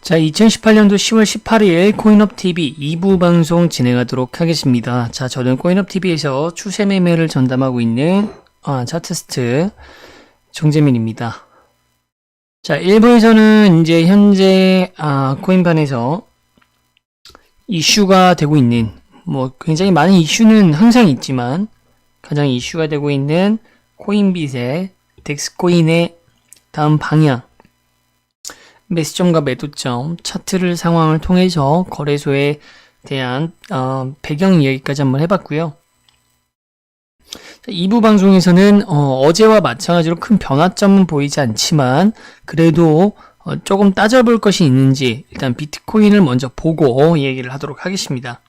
자, 2018년도 10월 18일 코인업TV 2부 방송 진행하도록 하겠습니다. 자, 저는 코인업TV에서 추세 매매를 전담하고 있는 차트스트 정재민입니다. 자, 1부에서는 이제 현재 코인판에서 이슈가 되고 있는 굉장히 많은 이슈는 항상 있지만 가장 이슈가 되고 있는 코인빗의 덱스코인의 다음 방향, 매수점과 매도점, 차트를 상황을 통해서 거래소에 대한 배경 이야기까지 한번 해봤고요. 2부 방송에서는 어제와 마찬가지로 큰 변화점은 보이지 않지만 그래도 조금 따져볼 것이 있는지 일단 비트코인을 먼저 보고 얘기를 하도록 하겠습니다.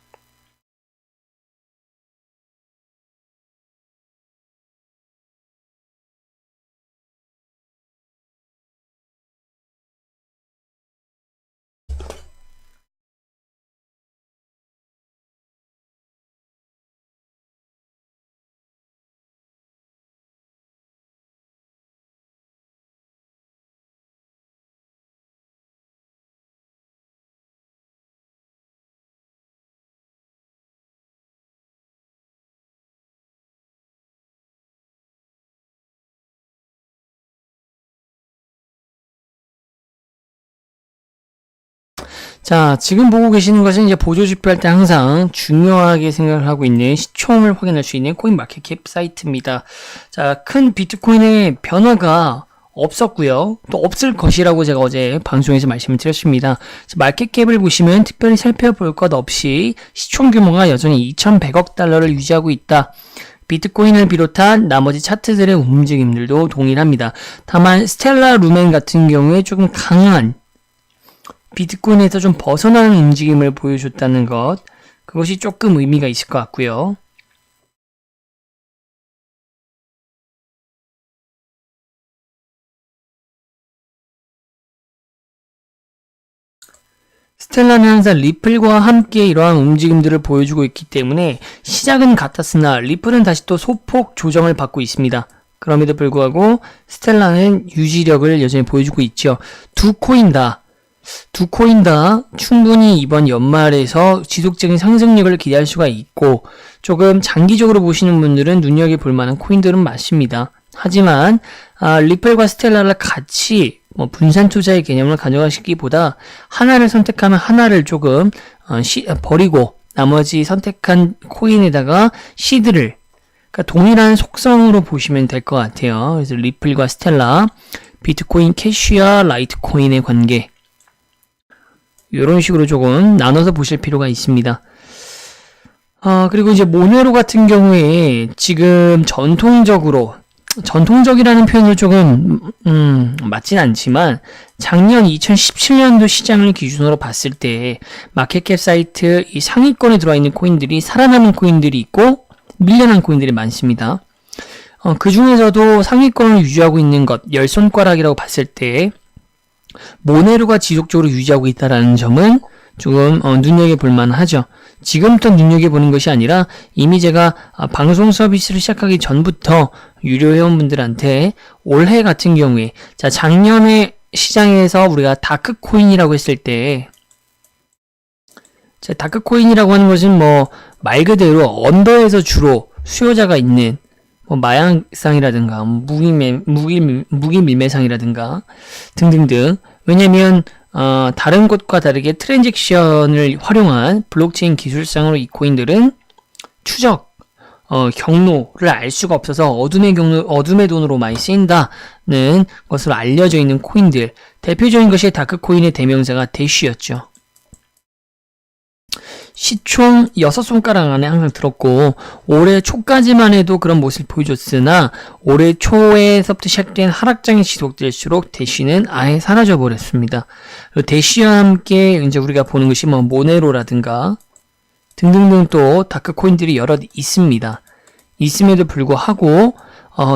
자, 지금 보고 계시는 것은 이제 보조지표 할 때 항상 중요하게 생각을 하고 있는 시총을 확인할 수 있는 코인마켓캡 사이트입니다. 자, 큰 비트코인의 변화가 없었고요. 또 없을 것이라고 제가 어제 방송에서 말씀을 드렸습니다. 마켓캡을 보시면 특별히 살펴볼 것 없이 시총 규모가 여전히 2,100억 달러를 유지하고 있다. 비트코인을 비롯한 나머지 차트들의 움직임들도 동일합니다. 다만 스텔라 루멘 같은 경우에 조금 강한 비트코인에서 좀 벗어나는 움직임을 보여줬다는 것, 그것이 조금 의미가 있을 것 같고요. 스텔라는 항상 리플과 함께 이러한 움직임들을 보여주고 있기 때문에 시작은 같았으나 리플은 다시 또 소폭 조정을 받고 있습니다. 그럼에도 불구하고 스텔라는 유지력을 여전히 보여주고 있죠. 두 코인 다 충분히 이번 연말에서 지속적인 상승력을 기대할 수가 있고 조금 장기적으로 보시는 분들은 눈여겨볼 만한 코인들은 맞습니다. 하지만 리플과 스텔라를 같이 분산 투자의 개념을 가져가시기보다 하나를 선택하면 하나를 조금 버리고 나머지 선택한 코인에다가 시드를, 그러니까 동일한 속성으로 보시면 될 것 같아요. 그래서 리플과 스텔라, 비트코인 캐시와 라이트코인의 관계, 이런 식으로 조금 나눠서 보실 필요가 있습니다. 그리고 이제 모네로 같은 경우에 지금 전통적이라는 표현을 조금 맞진 않지만 작년 2017년도 시장을 기준으로 봤을 때 마켓캡 사이트 이 상위권에 들어와 있는 코인들이 살아남은 코인들이 있고 밀려난 코인들이 많습니다. 그 중에서도 상위권을 유지하고 있는 것, 열 손가락이라고 봤을 때 모네로가 지속적으로 유지하고 있다는 점은 조금 눈여겨볼 만하죠. 지금부터 눈여겨보는 것이 아니라 이미 제가 방송 서비스를 시작하기 전부터 유료 회원분들한테 올해 같은 경우에 작년에 시장에서 우리가 다크코인이라고 했을 때 다크코인이라고 하는 것은 말 그대로 언더에서 주로 수요자가 있는 마약상이라든가 무기밀매상이라든가 등등등. 왜냐면 다른 곳과 다르게 트랜잭션을 활용한 블록체인 기술상으로 이 코인들은 추적 경로를 알 수가 없어서 어둠의 돈으로 많이 쓰인다는 것으로 알려져 있는 코인들, 대표적인 것이 다크코인의 대명사가 대쉬였죠. 시총 6손가락 안에 항상 들었고 올해 초까지만 해도 그런 모습을 보여줬으나 올해 초에서부터 시작된 하락장이 지속될수록 대쉬는 아예 사라져 버렸습니다. 대쉬와 함께 이제 우리가 보는 것이 모네로라든가 등등등 또 다크코인들이 여럿 있습니다. 있음에도 불구하고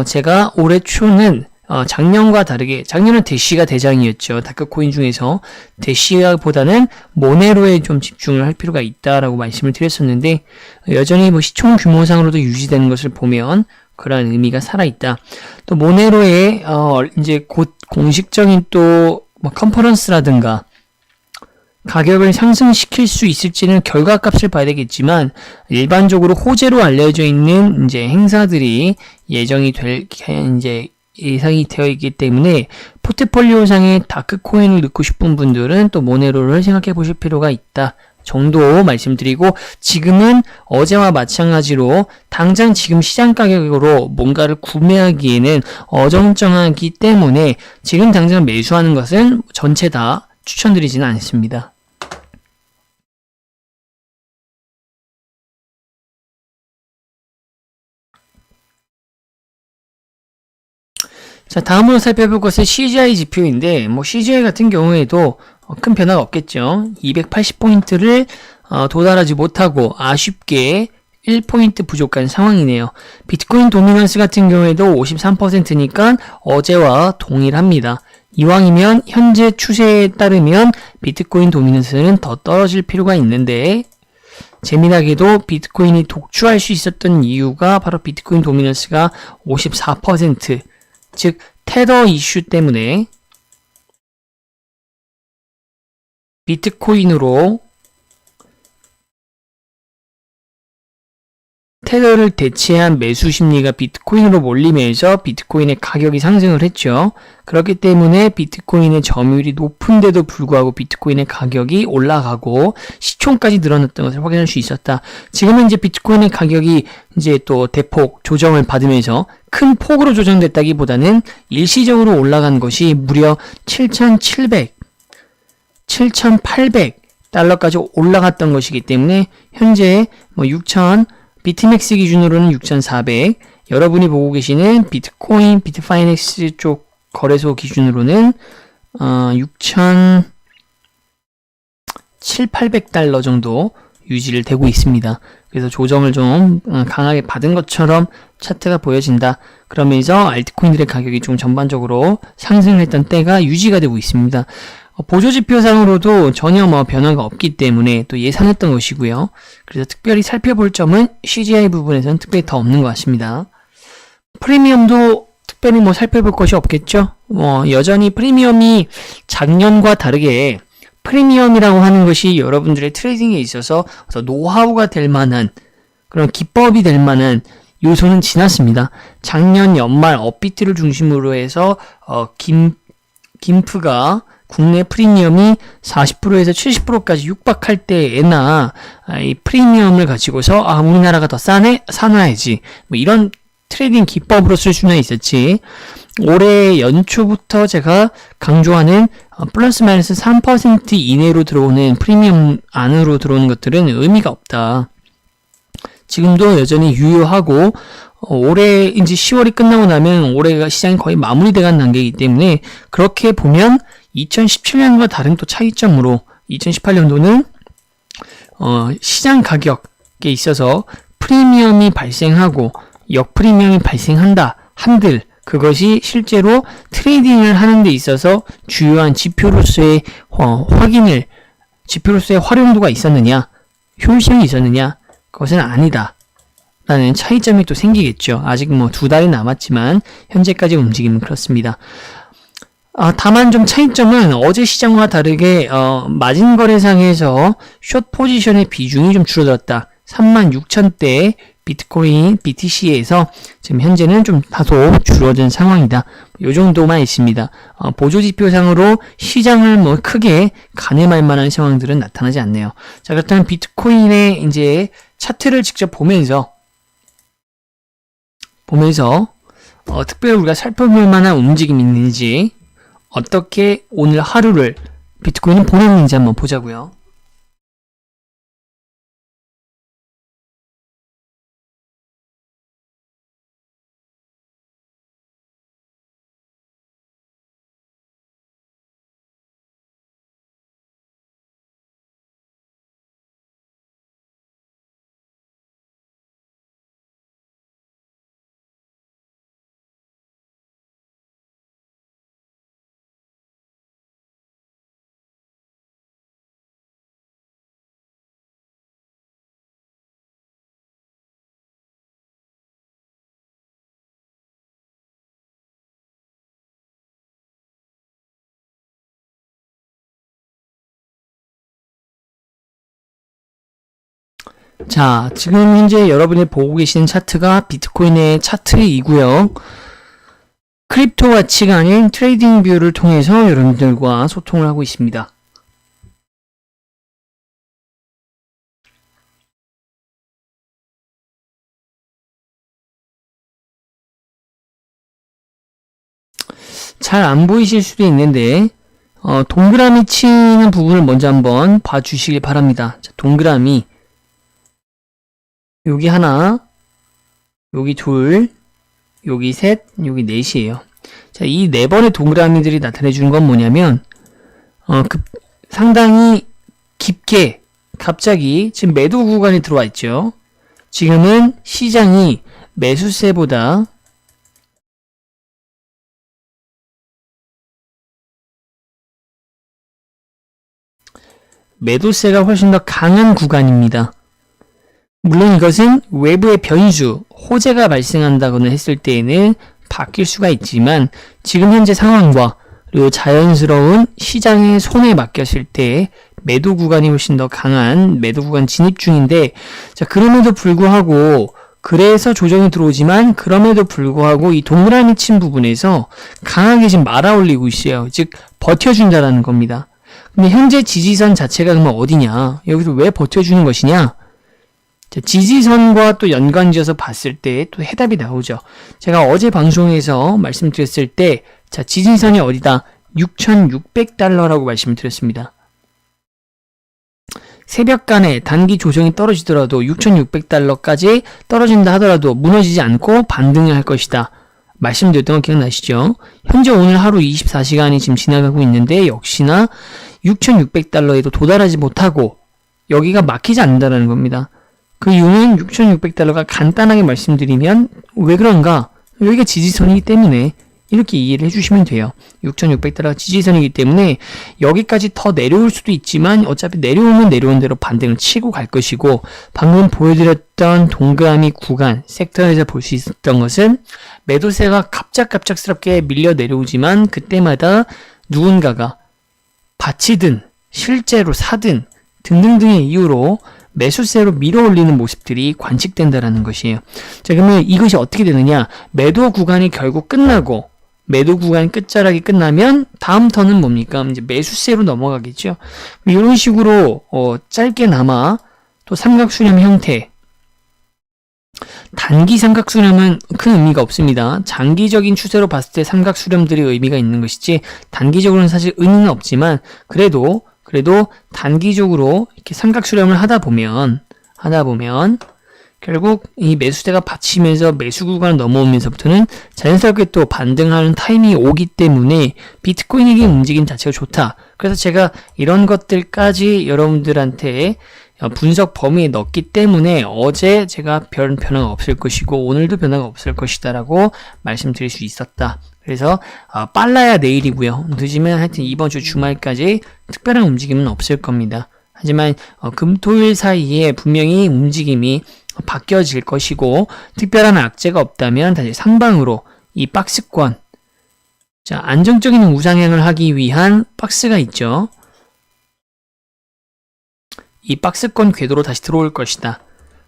제가 올해 초는 작년과 다르게, 작년은 대쉬가 대장이었죠. 다크코인 중에서 대쉬보다는 모네로에 좀 집중을 할 필요가 있다라고 말씀을 드렸었는데, 여전히 시총 규모상으로도 유지되는 것을 보면 그러한 의미가 살아있다. 또 모네로의 이제 곧 공식적인 또 컨퍼런스라든가 가격을 상승시킬 수 있을지는 결과값을 봐야 되겠지만 일반적으로 호재로 알려져 있는 이제 행사들이 이제 예상이 되어 있기 때문에 포트폴리오상에 다크코인을 넣고 싶은 분들은 또 모네로를 생각해 보실 필요가 있다 정도 말씀드리고, 지금은 어제와 마찬가지로 당장 지금 시장 가격으로 뭔가를 구매하기에는 어정쩡하기 때문에 지금 당장 매수하는 것은 전체 다 추천드리지는 않습니다. 자, 다음으로 살펴볼 것은 CGI 지표인데, CGI 같은 경우에도 큰 변화가 없겠죠. 280포인트를 도달하지 못하고 아쉽게 1포인트 부족한 상황이네요. 비트코인 도미넌스 같은 경우에도 53%니까 어제와 동일합니다. 이왕이면 현재 추세에 따르면 비트코인 도미넌스는 더 떨어질 필요가 있는데, 재미나게도 비트코인이 독주할 수 있었던 이유가 바로 비트코인 도미넌스가 54%, 즉 테더 이슈 때문에 비트코인으로 테더를 대체한 매수 심리가 비트코인으로 몰리면서 비트코인의 가격이 상승을 했죠. 그렇기 때문에 비트코인의 점유율이 높은데도 불구하고 비트코인의 가격이 올라가고 시총까지 늘어났던 것을 확인할 수 있었다. 지금은 이제 비트코인의 가격이 이제 또 대폭 조정을 받으면서 큰 폭으로 조정됐다기보다는 일시적으로 올라간 것이 무려 7,700, 7,800달러까지 올라갔던 것이기 때문에 현재 6,000, 비트맥스 기준으로는 6,400, 여러분이 보고 계시는 비트코인, 비트파이넥스 쪽 거래소 기준으로는 6,700~800달러 정도 유지를 되고 있습니다. 그래서 조정을 좀 강하게 받은 것처럼 차트가 보여진다. 그러면서 알트코인들의 가격이 좀 전반적으로 상승을 했던 때가 유지가 되고 있습니다. 보조지표상으로도 전혀 변화가 없기 때문에 또 예상했던 것이고요. 그래서 특별히 살펴볼 점은 CGI 부분에서는 특별히 더 없는 것 같습니다. 프리미엄도 특별히 살펴볼 것이 없겠죠. 여전히 프리미엄이 작년과 다르게 프리미엄이라고 하는 것이 여러분들의 트레이딩에 있어서 노하우가 될 만한 그런 기법이 될 만한 요소는 지났습니다. 작년 연말 업비트를 중심으로 해서 김프가 국내 프리미엄이 40%에서 70%까지 육박할 때에나 이 프리미엄을 가지고서 우리나라가 더 싸네? 사놔야지. 이런 트레이딩 기법으로 쓸 수는 있었지. 올해 연초부터 제가 강조하는 플러스 마이너스 3% 이내로 들어오는 프리미엄 안으로 들어오는 것들은 의미가 없다. 지금도 여전히 유효하고 올해 이제 10월이 끝나고 나면 올해가 시장이 거의 마무리돼간 단계이기 때문에 그렇게 보면 2017년과 다른 또 차이점으로 2018년도는 시장 가격에 있어서 프리미엄이 발생하고 역프리미엄이 발생한다 한들 그것이 실제로 트레이딩을 하는 데 있어서 주요한 지표로서의 지표로서의 활용도가 있었느냐, 효율성이 있었느냐, 그것은 아니다 라는 차이점이 또 생기겠죠. 아직 2달이 남았지만 현재까지 움직임은 그렇습니다. 다만 좀 차이점은 어제 시장과 다르게 마진거래상에서 숏 포지션의 비중이 좀 줄어들었다. 36,000대 비트코인 BTC에서 지금 현재는 좀 다소 줄어든 상황이다. 요 정도만 있습니다. 보조지표상으로 시장을 크게 가늠할 만한 상황들은 나타나지 않네요. 자, 그렇다면 비트코인의 이제 차트를 직접 보면서 특별히 우리가 살펴볼 만한 움직임이 있는지, 어떻게 오늘 하루를 비트코인은 보냈는지 한번 보자고요. 자, 지금 현재 여러분이 보고 계시는 차트가 비트코인의 차트이고요. 크립토와치가 아닌 트레이딩 뷰를 통해서 여러분들과 소통을 하고 있습니다. 잘 안 보이실 수도 있는데 동그라미 치는 부분을 먼저 한번 봐주시길 바랍니다. 자, 동그라미 여기 하나, 여기 둘, 여기 셋, 여기 넷이에요. 자, 이 네 번의 동그라미들이 나타내 주는 건 뭐냐면 상당히 깊게 갑자기 지금 매도 구간이 들어와 있죠. 지금은 시장이 매수세보다 매도세가 훨씬 더 강한 구간입니다. 물론 이것은 외부의 변수, 호재가 발생한다거나 했을 때에는 바뀔 수가 있지만 지금 현재 상황과 그리고 자연스러운 시장의 손에 맡겼을 때 매도 구간이 훨씬 더 강한 매도 구간 진입 중인데, 자, 그럼에도 불구하고 그래서 조정이 들어오지만 그럼에도 불구하고 이 동그라미 친 부분에서 강하게 지금 말아올리고 있어요. 즉 버텨준다라는 겁니다. 근데 현재 지지선 자체가 그러면 어디냐? 여기서 왜 버텨주는 것이냐? 자, 지지선과 또 연관지어서 봤을 때 또 해답이 나오죠. 제가 어제 방송에서 말씀드렸을 때, 자, 지지선이 어디다? 6,600달러라고 말씀을 드렸습니다. 새벽간에 단기 조정이 떨어지더라도 6,600달러까지 떨어진다 하더라도 무너지지 않고 반등을 할 것이다. 말씀드렸던 거 기억나시죠? 현재 오늘 하루 24시간이 지금 지나가고 있는데 역시나 6,600달러에도 도달하지 못하고 여기가 막히지 않는다는 겁니다. 그 이유는 6,600달러가 간단하게 말씀드리면 왜 그런가? 여기가 지지선이기 때문에 이렇게 이해를 해주시면 돼요. 6,600달러가 지지선이기 때문에 여기까지 더 내려올 수도 있지만 어차피 내려오면 내려온 대로 반등을 치고 갈 것이고, 방금 보여드렸던 동그라미 구간 섹터에서 볼 수 있었던 것은 매도세가 갑작스럽게 밀려 내려오지만 그때마다 누군가가 받치든 실제로 사든 등등등의 이유로 매수세로 밀어올리는 모습들이 관측된다라는 것이에요. 자, 그러면 이것이 어떻게 되느냐? 매도 구간이 결국 끝나고 매도 구간 끝자락이 끝나면 다음 턴은 뭡니까? 이제 매수세로 넘어가겠죠. 이런 식으로 짧게나마 또 삼각수렴 형태, 단기 삼각수렴은 큰 의미가 없습니다. 장기적인 추세로 봤을 때 삼각수렴들이 의미가 있는 것이지 단기적으로는 사실 의미는 없지만 그래도 단기적으로 이렇게 삼각수렴을 하다 보면 결국 이 매수세가 받치면서 매수 구간을 넘어오면서부터는 자연스럽게 또 반등하는 타이밍이 오기 때문에 비트코인의 움직임 자체가 좋다. 그래서 제가 이런 것들까지 여러분들한테 분석 범위에 넣었기 때문에 어제 제가 별 변화가 없을 것이고 오늘도 변화가 없을 것이다 라고 말씀드릴 수 있었다. 그래서 빨라야 내일이고요. 늦으면 하여튼 이번 주 주말까지 특별한 움직임은 없을 겁니다. 하지만 금토일 사이에 분명히 움직임이 바뀌어질 것이고 특별한 악재가 없다면 다시 상방으로 이 박스권, 자, 안정적인 우상향을 하기 위한 박스가 있죠. 이 박스권 궤도로 다시 들어올 것이다.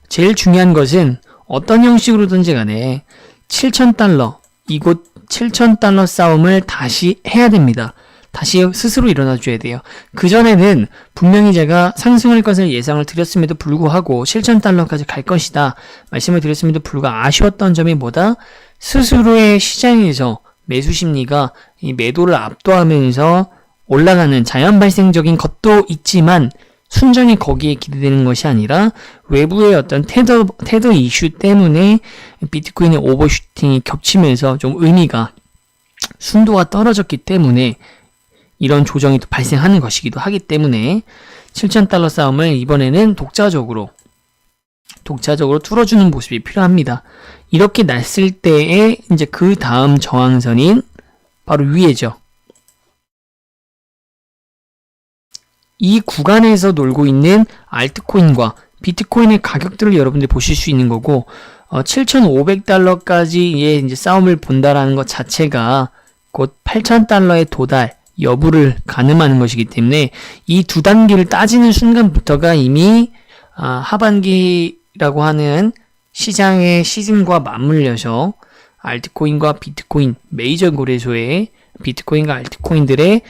제일 중요한 것은 어떤 형식으로든지 간에 7,000달러, 이곳 7,000달러 싸움을 다시 해야 됩니다. 다시 스스로 일어나줘야 돼요. 그전에는 분명히 제가 상승할 것을 예상을 드렸음에도 불구하고 7,000달러까지 갈 것이다 말씀을 드렸음에도 불구하고 아쉬웠던 점이 뭐다? 스스로의 시장에서 매수 심리가 이 매도를 압도하면서 올라가는 자연 발생적인 것도 있지만 순전히 거기에 기대되는 것이 아니라 외부의 어떤 테더 이슈 때문에 비트코인의 오버슈팅이 겹치면서 좀 의미가 순도가 떨어졌기 때문에 이런 조정이 또 발생하는 것이기도 하기 때문에 7,000달러 싸움을 이번에는 독자적으로 뚫어주는 모습이 필요합니다. 이렇게 났을 때에 이제 그 다음 저항선인 바로 위에죠. 이 구간에서 놀고 있는 알트코인과 비트코인의 가격들을 여러분들이 보실 수 있는 거고 7,500달러까지의 이제 싸움을 본다라는 것 자체가 곧 8,000달러의 도달 여부를 가늠하는 것이기 때문에 이 두 단계를 따지는 순간부터가 이미 하반기라고 하는 시장의 시즌과 맞물려서 알트코인과 비트코인, 메이저 거래소의 비트코인과 알트코인들의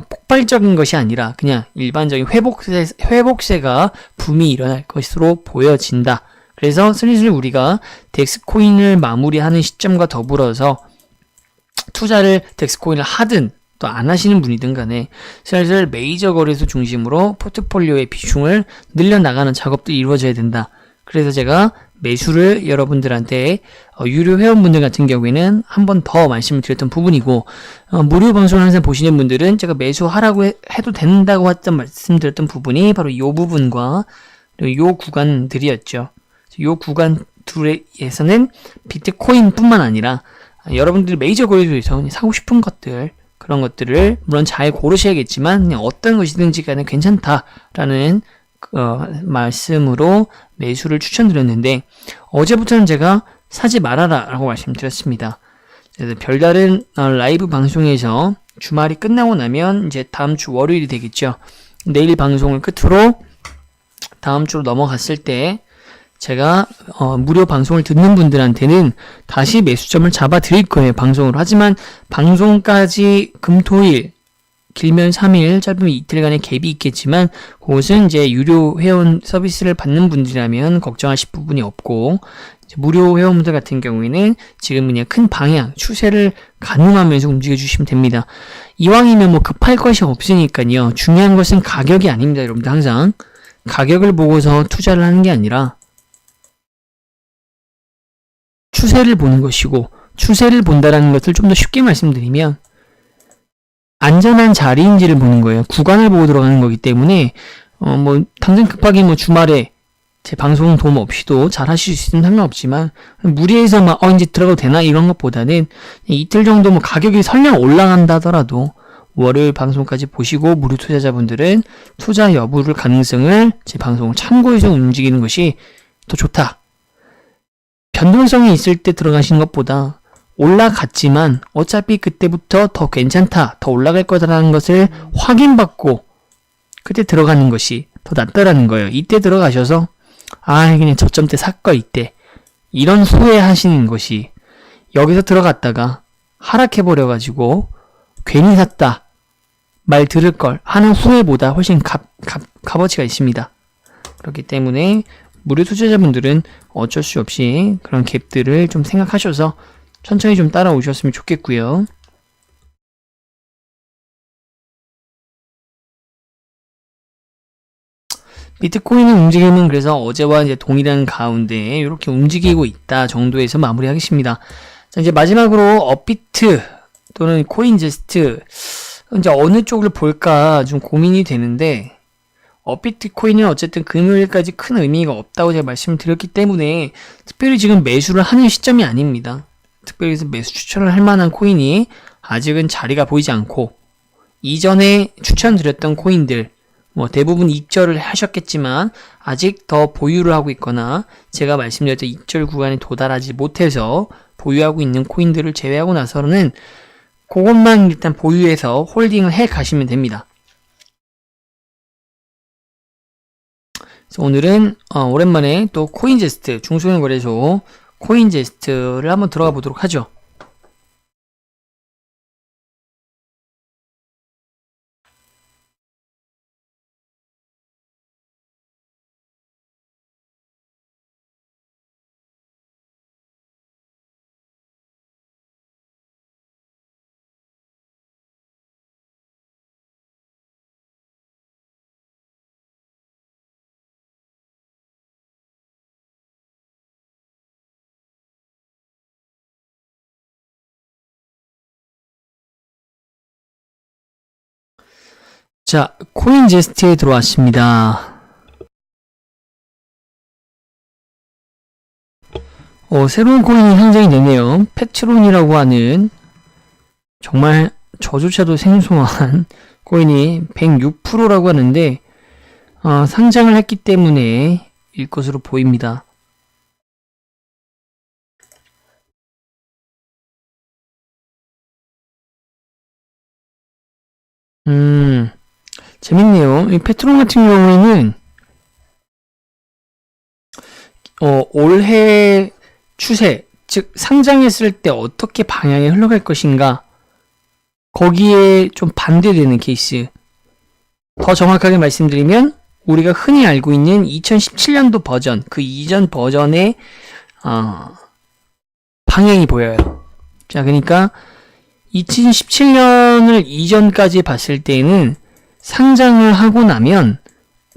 폭발적인 것이 아니라 그냥 일반적인 회복세가 붐이 일어날 것으로 보여진다. 그래서 슬슬 우리가 덱스코인을 마무리하는 시점과 더불어서 투자를 덱스코인을 하든 또 안 하시는 분이든 간에 슬슬 메이저 거래소 중심으로 포트폴리오의 비중을 늘려나가는 작업도 이루어져야 된다. 그래서 제가 매수를 여러분들한테 유료 회원분들 같은 경우에는 한 번 더 말씀을 드렸던 부분이고, 무료 방송을 항상 보시는 분들은 제가 매수하라고 해도 된다고 말씀드렸던 부분이 바로 이 부분과 이 구간들이었죠. 이 구간 둘에서는 비트코인 뿐만 아니라 여러분들이 메이저 거래소에서 사고 싶은 것들, 그런 것들을 물론 잘 고르셔야겠지만 그냥 어떤 것이든지 간에 괜찮다라는 말씀으로 매수를 추천드렸는데, 어제부터는 제가 사지 말아라 라고 말씀드렸습니다. 그래서 별다른 라이브 방송에서 주말이 끝나고 나면 이제 다음 주 월요일이 되겠죠. 내일 방송을 끝으로 다음 주로 넘어갔을 때 제가 무료 방송을 듣는 분들한테는 다시 매수점을 잡아 드릴 거예요, 방송으로. 하지만 방송까지 금토일, 길면 3일, 짧으면 이틀간의 갭이 있겠지만 그것은 이제 유료 회원 서비스를 받는 분들이라면 걱정하실 부분이 없고, 이제 무료 회원분들 같은 경우에는 지금 그냥 큰 방향, 추세를 가늠하면서 움직여 주시면 됩니다. 이왕이면 뭐 급할 것이 없으니까요. 중요한 것은 가격이 아닙니다, 여러분들. 항상 가격을 보고서 투자를 하는 게 아니라 추세를 보는 것이고, 추세를 본다라는 것을 좀 더 쉽게 말씀드리면 안전한 자리인지를 보는 거예요. 구간을 보고 들어가는 거기 때문에 당장 급하게 주말에 제 방송 도움 없이도 잘 하실 수 있으면 상관없지만, 무리해서 이제 들어가도 되나 이런 것보다는 이틀 정도 가격이 설령 올라간다 하더라도 월요일 방송까지 보시고 무료 투자자분들은 투자 여부를 가능성을 제 방송을 참고해서 움직이는 것이 더 좋다. 변동성이 있을 때 들어가시는 것보다 올라갔지만 어차피 그때부터 더 괜찮다, 더 올라갈 거다라는 것을 확인받고 그때 들어가는 것이 더 낫다라는 거예요. 이때 들어가셔서 그냥 저점 때 샀걸 이때, 이런 후회하시는 것이 여기서 들어갔다가 하락해버려가지고 괜히 샀다, 말 들을 걸 하는 후회보다 훨씬 값어치가 있습니다. 그렇기 때문에 무료 투자자분들은 어쩔 수 없이 그런 갭들을 좀 생각하셔서 천천히 좀 따라오셨으면 좋겠고요. 비트코인의 움직임은 그래서 어제와 이제 동일한 가운데 이렇게 움직이고 있다 정도에서 마무리하겠습니다. 자, 이제 마지막으로 업비트 또는 코인제스트, 이제 어느 쪽을 볼까 좀 고민이 되는데, 업비트코인은 어쨌든 금요일까지 큰 의미가 없다고 제가 말씀을 드렸기 때문에 특별히 지금 매수를 하는 시점이 아닙니다. 특별히 매수 추천을 할 만한 코인이 아직은 자리가 보이지 않고, 이전에 추천드렸던 코인들 대부분 입절을 하셨겠지만 아직 더 보유를 하고 있거나 제가 말씀드렸던 입절 구간에 도달하지 못해서 보유하고 있는 코인들을 제외하고 나서는 그것만 일단 보유해서 홀딩을 해 가시면 됩니다. 그래서 오늘은 오랜만에 또 코인제스트, 중소형 거래소 코인제스트를 한번 들어가 보도록 하죠. 자, 코인제스트에 들어왔습니다. 새로운 코인이 상장이 되네요. 페트론이라고 하는 정말 저조차도 생소한 코인이 106%라고 하는데 상장을 했기 때문에 일 것으로 보입니다. 재밌네요. 이 페트론 같은 경우에는 올해 추세, 즉 상장했을 때 어떻게 방향이 흘러갈 것인가, 거기에 좀 반대되는 케이스. 더 정확하게 말씀드리면 우리가 흔히 알고 있는 2017년도 버전, 그 이전 버전의 방향이 보여요. 자, 그러니까 2017년을 이전까지 봤을 때는 상장을 하고 나면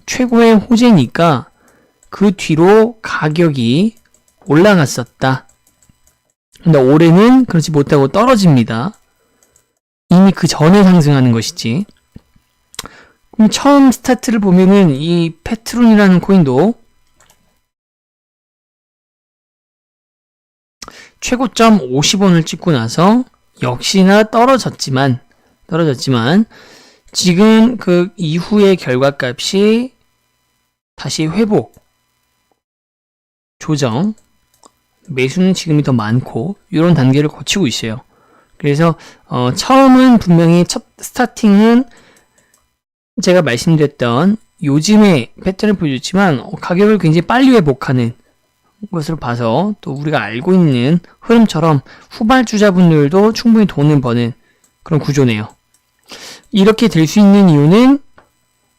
최고의 호재니까 그 뒤로 가격이 올라갔었다. 근데 올해는 그렇지 못하고 떨어집니다. 이미 그 전에 상승하는 것이지. 그럼 처음 스타트를 보면은 이 페트론이라는 코인도 최고점 50원을 찍고 나서 역시나 떨어졌지만 지금 그 이후의 결과값이 다시 회복, 조정, 매수는 지금이 더 많고 이런 단계를 거치고 있어요. 그래서 처음은 분명히 첫 스타팅은 제가 말씀드렸던 요즘의 패턴을 보여줬지만 가격을 굉장히 빨리 회복하는 것을 봐서 또 우리가 알고 있는 흐름처럼 후발주자분들도 충분히 돈을 버는 그런 구조네요. 이렇게 될 수 있는 이유는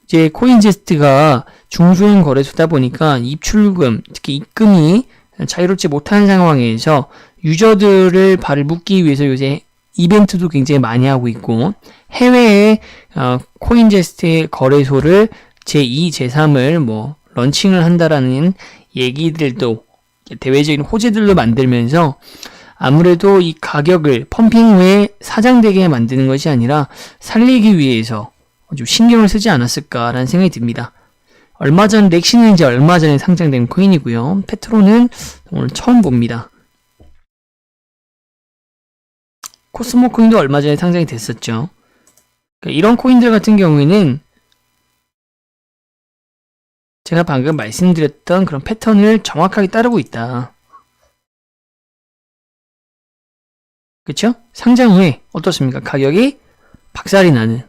이제 코인제스트가 중소형 거래소다 보니까 입출금, 특히 입금이 자유롭지 못한 상황에서 유저들을 발을 묶기 위해서 요새 이벤트도 굉장히 많이 하고 있고, 해외에 코인제스트의 거래소를 제2, 제3을 뭐 런칭을 한다라는 얘기들도, 대외적인 호재들도 만들면서 아무래도 이 가격을 펌핑 후에 사장되게 만드는 것이 아니라 살리기 위해서 좀 신경을 쓰지 않았을까라는 생각이 듭니다. 얼마 전 렉시는 이제 얼마 전에 상장된 코인이고요. 페트론은 오늘 처음 봅니다. 코스모 코인도 얼마 전에 상장이 됐었죠. 그러니까 이런 코인들 같은 경우에는 제가 방금 말씀드렸던 그런 패턴을 정확하게 따르고 있다. 그쵸? 상장 후에 어떻습니까? 가격이 박살이 나는.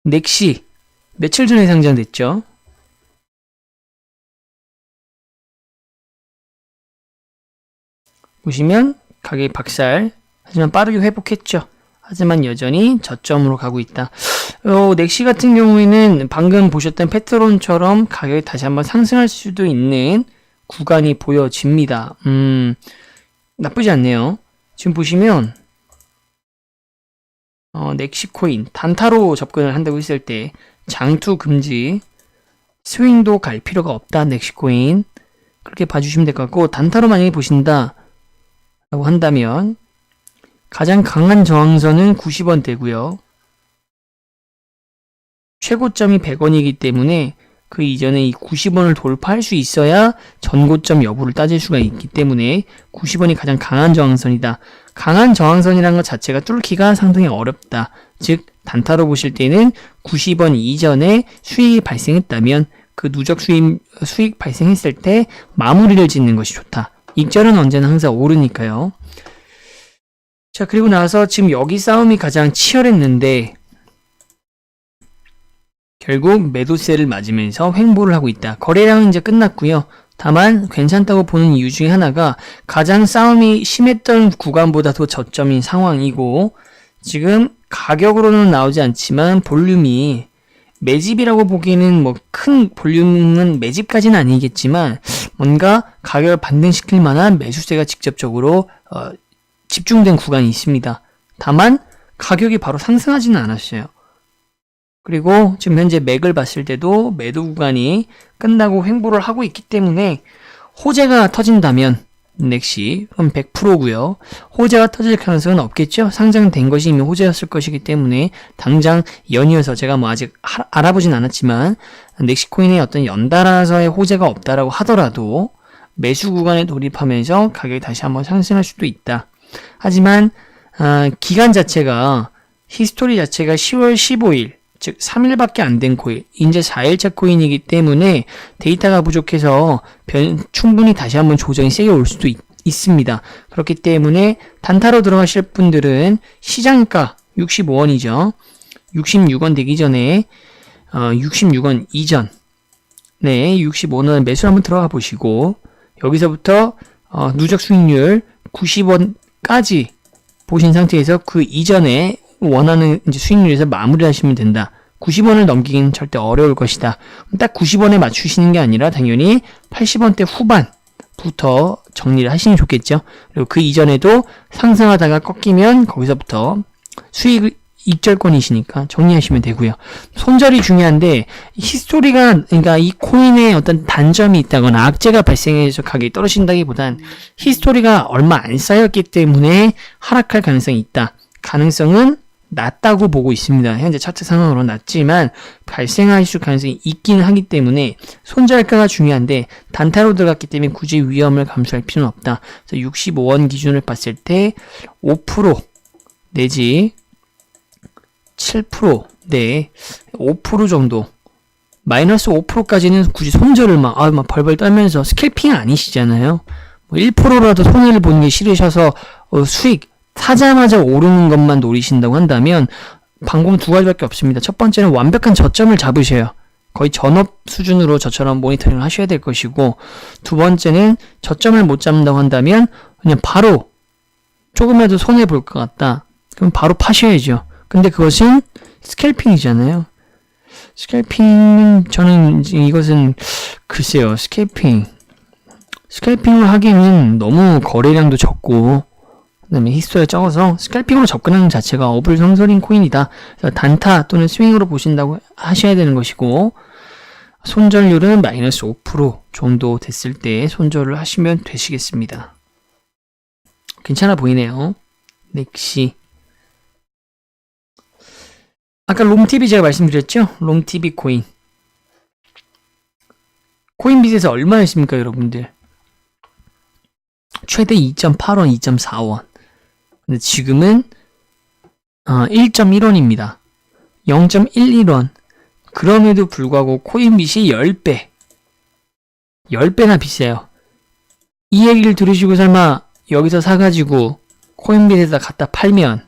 넥시 며칠 전에 상장됐죠. 보시면 가격이 박살, 하지만 빠르게 회복했죠. 하지만 여전히 저점으로 가고 있다. 넥시 같은 경우에는 방금 보셨던 페트론처럼 가격이 다시 한번 상승할 수도 있는 구간이 보여집니다. 나쁘지 않네요. 지금 보시면 넥시 코인 단타로 접근을 한다고 했을 때 장투 금지, 스윙도 갈 필요가 없다. 넥시 코인 그렇게 봐주시면 될 것 같고, 단타로 만약에 보신다 라고 한다면 가장 강한 저항선은 90원대고요. 최고점이 100원이기 때문에 그 이전에 이 90원을 돌파할 수 있어야 전고점 여부를 따질 수가 있기 때문에 90원이 가장 강한 저항선이다. 강한 저항선이라는 것 자체가 뚫기가 상당히 어렵다. 즉 단타로 보실 때는 90원 이전에 수익이 발생했다면 그 누적 수익 발생했을 때 마무리를 짓는 것이 좋다. 익절은 언제나 항상 오르니까요. 자, 그리고 나서 지금 여기 싸움이 가장 치열했는데 결국 매도세를 맞으면서 횡보를 하고 있다. 거래량은 이제 끝났고요. 다만 괜찮다고 보는 이유 중에 하나가 가장 싸움이 심했던 구간보다도 저점인 상황이고, 지금 가격으로는 나오지 않지만 볼륨이 매집이라고 보기에는 뭐 큰 볼륨은 매집까지는 아니겠지만 뭔가 가격을 반등시킬 만한 매수세가 직접적으로 집중된 구간이 있습니다. 다만 가격이 바로 상승하지는 않았어요. 그리고 지금 현재 맥을 봤을 때도 매도 구간이 끝나고 횡보를 하고 있기 때문에 호재가 터진다면 넥시 그럼 100%고요. 호재가 터질 가능성은 없겠죠. 상장된 것이 이미 호재였을 것이기 때문에 당장 연이어서 제가 뭐 아직 알아보진 않았지만 넥시코인의 어떤 연달아서의 호재가 없다라고 하더라도 매수 구간에 돌입하면서 가격이 다시 한번 상승할 수도 있다. 하지만 기간 자체가 히스토리 자체가 10월 15일 즉 3일밖에 안 된 코인, 이제 4일차 코인이기 때문에 데이터가 부족해서 충분히 다시 한번 조정이 세게 올 수도 있습니다. 그렇기 때문에 단타로 들어가실 분들은 시장가 65원이죠. 66원 되기 전에 66원 이전 네, 65원 매수 한번 들어가 보시고 여기서부터 누적 수익률 90원까지 보신 상태에서 그 이전에 원하는 이제 수익률에서 마무리를 하시면 된다. 90원을 넘기긴 절대 어려울 것이다. 딱 90원에 맞추시는 게 아니라 당연히 80원대 후반부터 정리를 하시면 좋겠죠. 그리고 그 이전에도 상승하다가 꺾이면 거기서부터 수익 익절권이시니까 정리하시면 되고요. 손절이 중요한데 히스토리가 그러니까 이 코인에 어떤 단점이 있다거나 악재가 발생해서 가격이 떨어진다기보단 히스토리가 얼마 안 쌓였기 때문에 하락할 가능성이 있다. 가능성은 낮다고 보고 있습니다. 현재 차트 상황으로 낮지만 발생하실 가능성이 있긴 하기 때문에 손절가가 중요한데 단타로 들어갔기 때문에 굳이 위험을 감수할 필요는 없다. 그래서 65원 기준을 봤을 때 5% 내지 7%, 네, 5% 정도, 마이너스 5%까지는 굳이 손절을 막 벌벌 떨면서 스캘핑 아니시잖아요. 뭐 1%라도 손해를 보는 게 싫으셔서 수익 사자마자 오르는 것만 노리신다고 한다면 방법은 두 가지밖에 없습니다. 첫 번째는 완벽한 저점을 잡으셔요. 거의 전업 수준으로 저처럼 모니터링을 하셔야 될 것이고, 두 번째는 저점을 못 잡는다고 한다면 그냥 바로 조금이라도 손해 볼 것 같다. 그럼 바로 파셔야죠. 근데 그것은 스캘핑이잖아요. 스캘핑은 저는 이것은 글쎄요. 스캘핑을 하기에는 너무 거래량도 적고 그다음에 히스토리가 적어서 스캘핑으로 접근하는 자체가 어불성설인 코인이다. 그래서 단타 또는 스윙으로 보신다고 하셔야 되는 것이고 손절률은 마이너스 5% 정도 됐을 때 손절을 하시면 되시겠습니다. 괜찮아 보이네요. 넥시 아까 롬TV 제가 말씀드렸죠? 롬TV 코인. 코인빗에서 얼마였습니까, 여러분들? 최대 2.8원, 2.4원. 근데 지금은 1.1원입니다. 0.11원. 그럼에도 불구하고 코인빗이 10배. 10배나 비싸요. 이 얘기를 들으시고 설마 여기서 사가지고 코인빗에다 갖다 팔면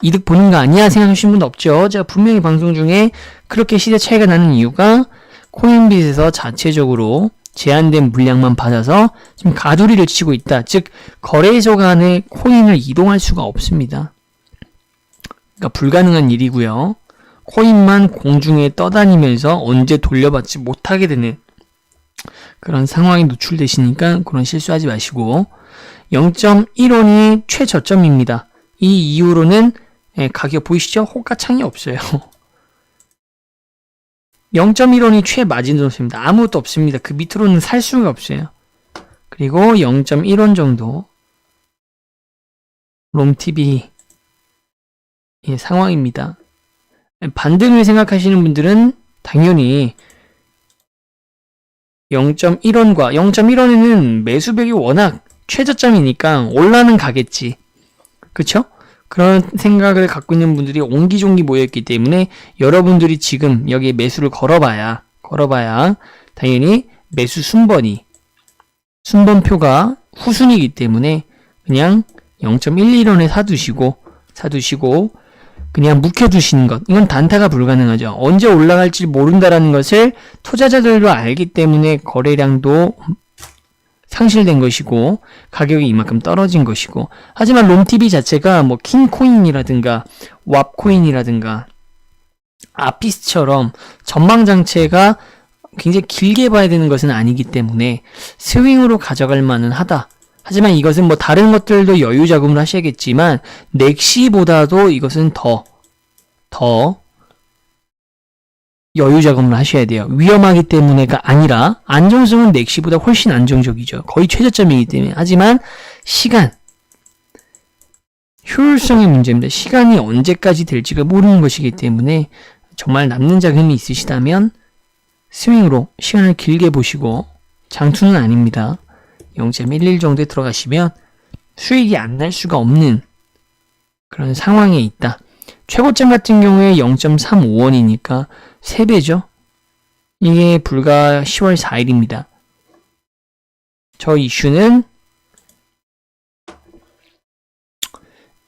이득 보는 거 아니야 생각하시는 분 없죠. 제가 분명히 방송 중에 그렇게 시대 차이가 나는 이유가 코인빗에서 자체적으로 제한된 물량만 받아서 지금 가두리를 치고 있다. 즉 거래소 간에 코인을 이동할 수가 없습니다. 그러니까 불가능한 일이고요. 코인만 공중에 떠다니면서 언제 돌려받지 못하게 되는 그런 상황에 노출되시니까 그런 실수하지 마시고 0.1원이 최저점입니다. 이 이후로는 가격 보이시죠? 호가창이 없어요. 0.1원이 최마진점수입니다. 아무것도 없습니다. 그 밑으로는 살 수가 없어요. 그리고 0.1원 정도 롬TV 상황입니다. 반등을 생각하시는 분들은 당연히 0.1원과 0.1원에는 매수벽이 워낙 최저점이니까 올라는 가겠지. 그쵸? 그런 생각을 갖고 있는 분들이 옹기종기 모여있기 때문에 여러분들이 지금 여기에 매수를 걸어봐야 당연히 매수 순번표가 후순이기 때문에 그냥 0.11원에 사두시고 그냥 묵혀두시는 것. 이건 단타가 불가능하죠. 언제 올라갈지 모른다라는 것을 투자자들도 알기 때문에 거래량도 상실된 것이고 가격이 이만큼 떨어진 것이고 하지만 롬TV 자체가 뭐 킹코인이라든가 왑코인이라든가 아피스처럼 전망장치가 굉장히 길게 봐야 되는 것은 아니기 때문에 스윙으로 가져갈 만은 하다. 하지만 이것은 뭐 다른 것들도 여유 자금을 하셔야겠지만 넥시보다도 이것은 더 여유 자금을 하셔야 돼요. 위험하기 때문에가 아니라 안정성은 넥시보다 훨씬 안정적이죠. 거의 최저점이기 때문에. 하지만 시간, 효율성의 문제입니다. 시간이 언제까지 될지가 모르는 것이기 때문에 정말 남는 자금이 있으시다면 스윙으로 시간을 길게 보시고 장투는 아닙니다. 0.11 정도에 들어가시면 수익이 안 날 수가 없는 그런 상황에 있다. 최고점 같은 경우에 0.35원이니까 3배죠. 이게 불과 10월 4일입니다. 저 이슈는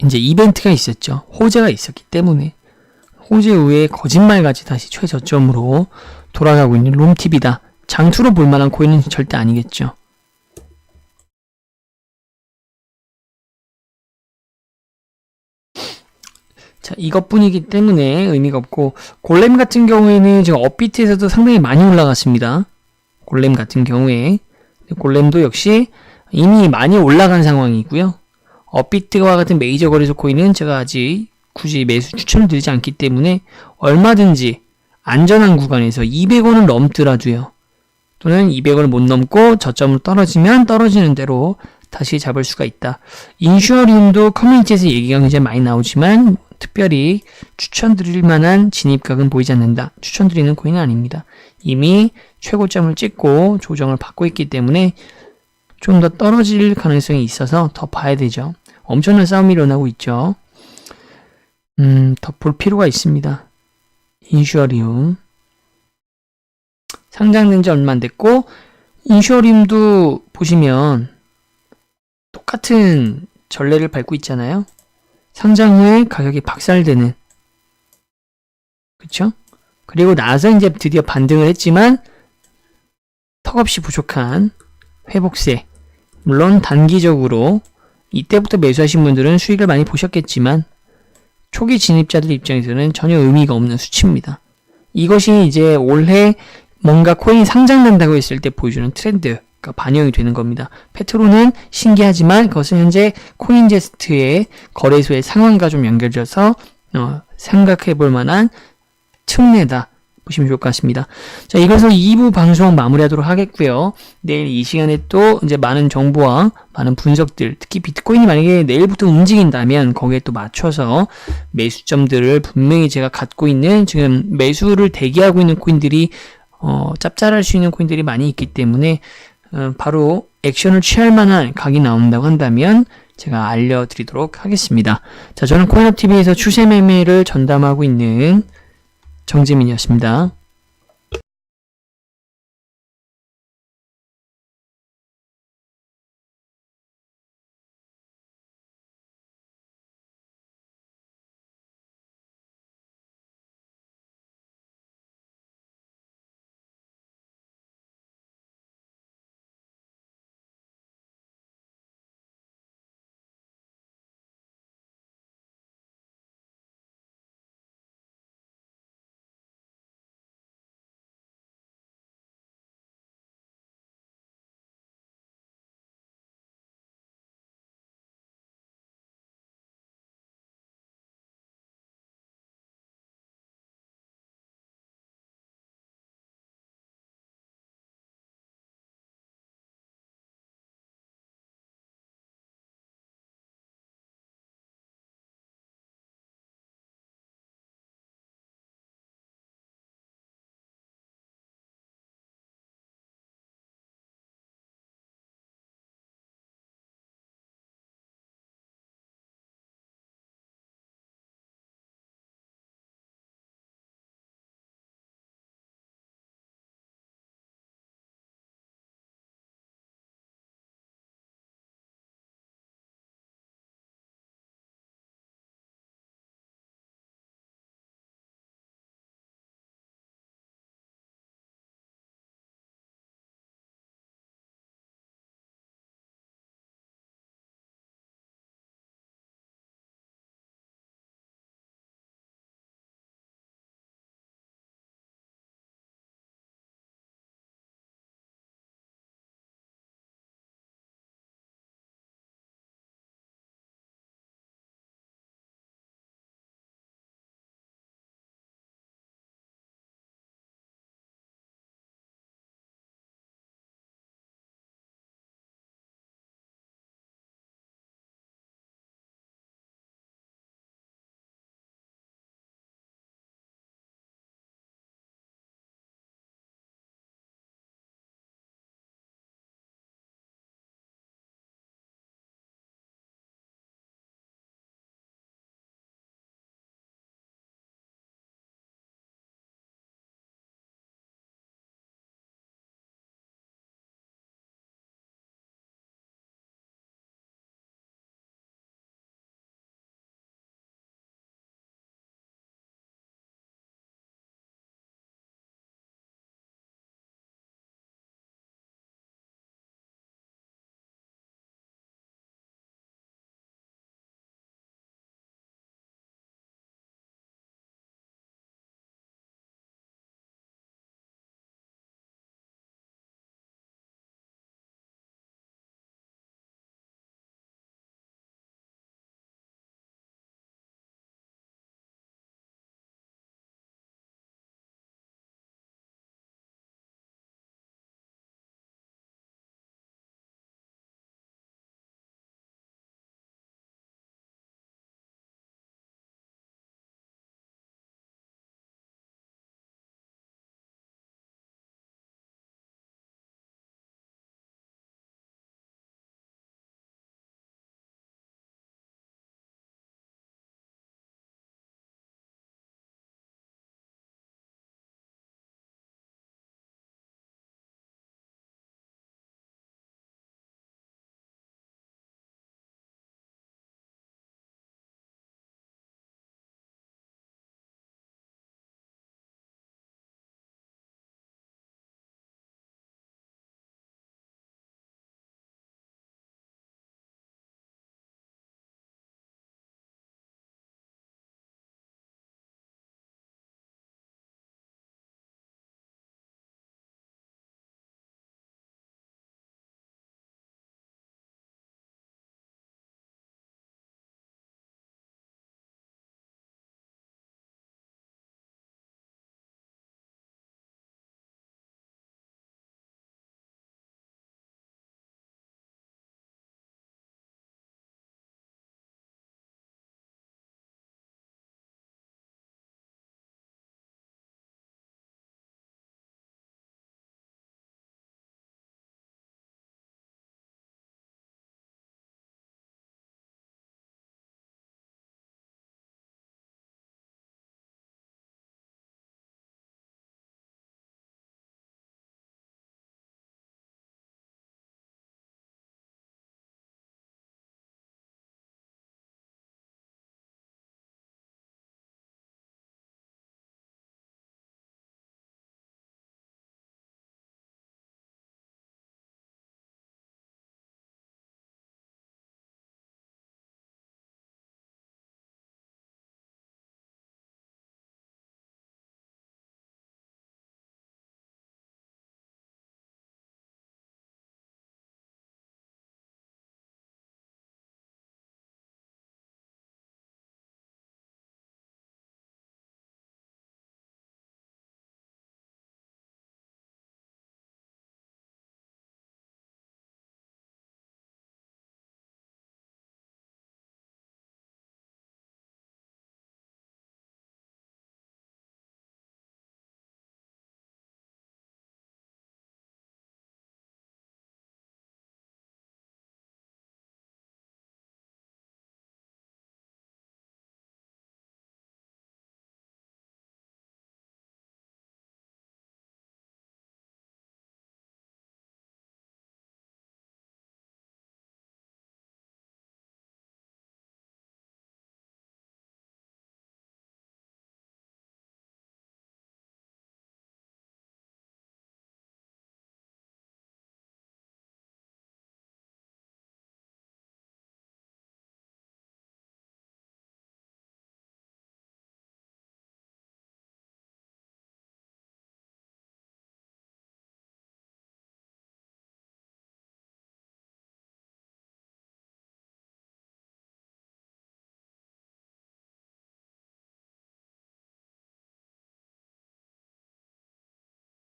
이제 이벤트가 있었죠. 호재가 있었기 때문에 호재 후에 거짓말같이 다시 최저점으로 돌아가고 있는 롬팁이다. 장투로 볼만한 코인은 절대 아니겠죠. 자, 이것뿐이기 때문에 의미가 없고, 골렘 같은 경우에는 지금 업비트에서도 상당히 많이 올라갔습니다. 골렘 같은 경우에. 골렘도 역시 이미 많이 올라간 상황이고요. 업비트와 같은 메이저 거래소 코인은 제가 아직 굳이 매수 추천을 드리지 않기 때문에 얼마든지 안전한 구간에서 200원을 넘더라도요. 또는 200원을 못 넘고 저점으로 떨어지면 떨어지는 대로 다시 잡을 수가 있다. 인슈어리움도 커뮤니티에서 얘기가 굉장히 많이 나오지만 특별히 추천드릴 만한 진입각은 보이지 않는다. 추천드리는 코인은 아닙니다. 이미 최고점을 찍고 조정을 받고 있기 때문에 좀 더 떨어질 가능성이 있어서 더 봐야 되죠. 엄청난 싸움이 일어나고 있죠. 더 볼 필요가 있습니다. 인슈어리움 상장된 지 얼마 안 됐고, 인슈어리움도 보시면 똑같은 전례를 밟고 있잖아요. 상장 후에 가격이 박살되는, 그쵸? 그리고 나서 이제 드디어 반등을 했지만 턱없이 부족한 회복세. 물론 단기적으로 이때부터 매수하신 분들은 수익을 많이 보셨겠지만 초기 진입자들 입장에서는 전혀 의미가 없는 수치입니다. 이것이 이제 올해 뭔가 코인이 상장된다고 했을 때 보여주는 트렌드가 반영이 되는 겁니다. 페트로는 신기하지만 그것은 현재 코인제스트의 거래소의 상황과 좀 연결돼서 생각해 볼 만한 특례다 보시면 좋을 것 같습니다. 자, 이것으로 2부 방송 마무리하도록 하겠고요. 내일 이 시간에 또 이제 많은 정보와 많은 분석들, 특히 비트코인이 만약에 내일부터 움직인다면 거기에 또 맞춰서 매수점들을 분명히 제가 갖고 있는, 지금 매수를 대기하고 있는 코인들이 짭짤할 수 있는 코인들이 많이 있기 때문에 바로 액션을 취할 만한 각이 나온다고 한다면 제가 알려드리도록 하겠습니다. 자, 저는 코인업TV에서 추세 매매를 전담하고 있는 정재민이었습니다.